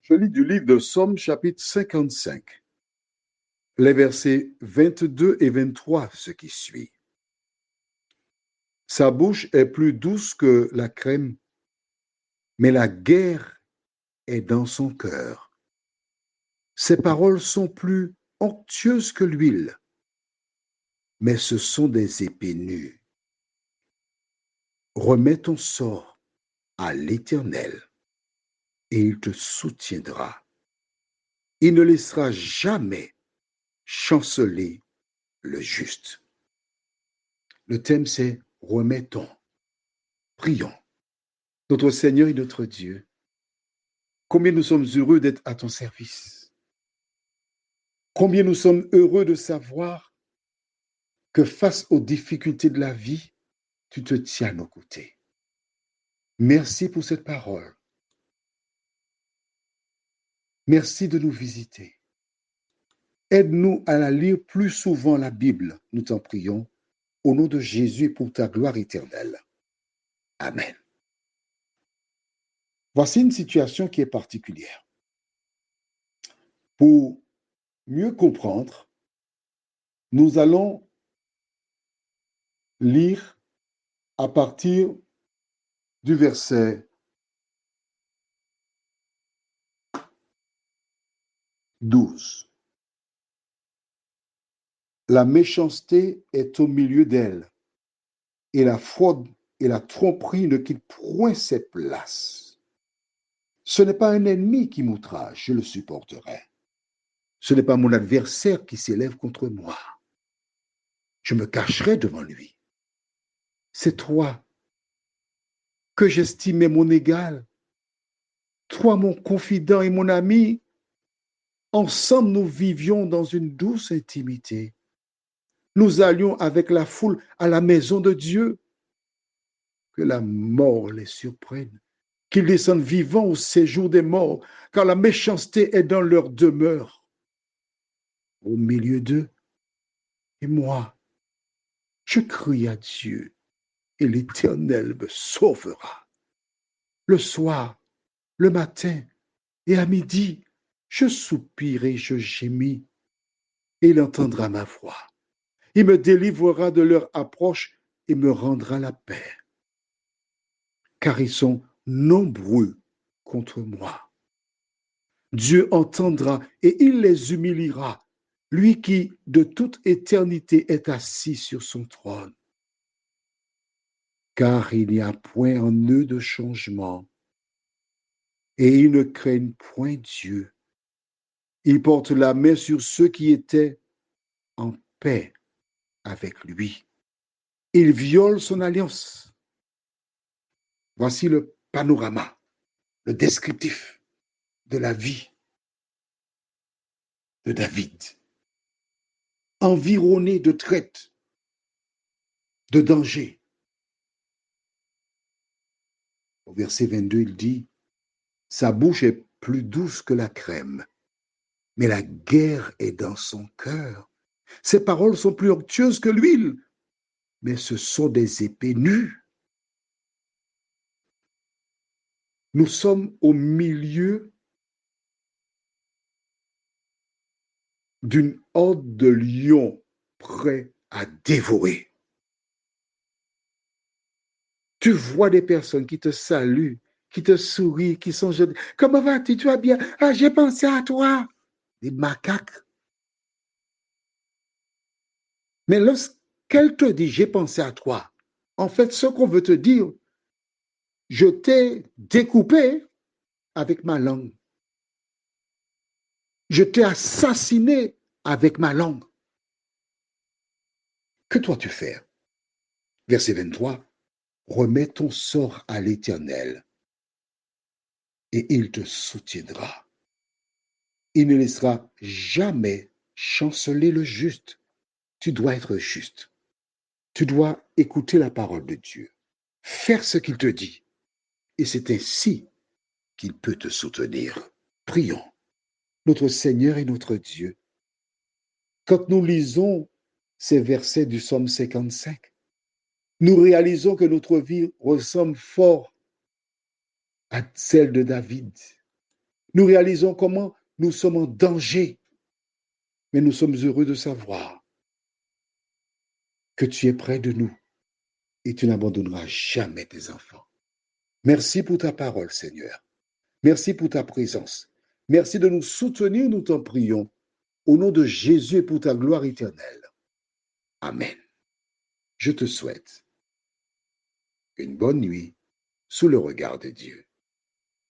Je lis du livre de Somme, chapitre 55, les versets 22 et 23, ce qui suit. Sa bouche est plus douce que la crème, mais la guerre est dans son cœur. Ses paroles sont plus onctueuses que l'huile, mais ce sont des épées nues. Remets ton sort à l'Éternel, et il te soutiendra. Il ne laissera jamais chanceler le juste. Le thème, c'est remettons, prions. Notre Seigneur et notre Dieu, combien nous sommes heureux d'être à ton service. Combien nous sommes heureux de savoir que face aux difficultés de la vie, tu te tiens à nos côtés. Merci pour cette parole. Merci de nous visiter. Aide-nous à la lire plus souvent, la Bible, nous t'en prions, au nom de Jésus et pour ta gloire éternelle. Amen. Voici une situation qui est particulière. Pour mieux comprendre, nous allons lire à partir du verset 12. La méchanceté est au milieu d'elle, et la fraude et la tromperie ne quittent point cette place. Ce n'est pas un ennemi qui m'outrage, je le supporterai. Ce n'est pas mon adversaire qui s'élève contre moi. Je me cacherai devant lui. C'est toi que j'estimais mon égal, toi mon confident et mon ami. Ensemble, nous vivions dans une douce intimité. Nous allions avec la foule à la maison de Dieu. Que la mort les surprenne, qu'ils descendent vivants au séjour des morts, car la méchanceté est dans leur demeure. Au milieu d'eux, et moi, je crie à Dieu, et l'Éternel me sauvera. Le soir, le matin et à midi, je soupire et je gémis, et il entendra ma voix. Il me délivrera de leur approche et me rendra la paix. Car ils sont nombreux contre moi. Dieu entendra et il les humiliera, lui qui de toute éternité est assis sur son trône. Car il n'y a point en eux de changement, et ils ne craignent point Dieu. Ils portent la main sur ceux qui étaient en paix avec lui. Ils violent son alliance. Voici le panorama, le descriptif de la vie de David. Environné de traites, de dangers. Au verset 22, il dit, sa bouche est plus douce que la crème, mais la guerre est dans son cœur. Ses paroles sont plus onctueuses que l'huile, mais ce sont des épées nues. Nous sommes au milieu d'une horde de lions prêts à dévorer. Tu vois des personnes qui te saluent, qui te sourient, qui sont jeunes. Comment vas-tu? Tu vas bien? Ah, j'ai pensé à toi. Des macaques. Mais lorsqu'elle te dit, j'ai pensé à toi, en fait, ce qu'on veut te dire, je t'ai découpé avec ma langue. Je t'ai assassiné avec ma langue. Que dois-tu faire? Verset 23. Remets ton sort à l'Éternel et il te soutiendra. Il ne laissera jamais chanceler le juste. Tu dois être juste. Tu dois écouter la parole de Dieu, faire ce qu'il te dit. Et c'est ainsi qu'il peut te soutenir. Prions. Notre Seigneur et notre Dieu, quand nous lisons ces versets du Psaume 55, nous réalisons que notre vie ressemble fort à celle de David. Nous réalisons comment nous sommes en danger, mais nous sommes heureux de savoir que tu es près de nous et tu n'abandonneras jamais tes enfants. Merci pour ta parole, Seigneur. Merci pour ta présence. Merci de nous soutenir, nous t'en prions, au nom de Jésus et pour ta gloire éternelle. Amen. Je te souhaite une bonne nuit sous le regard de Dieu.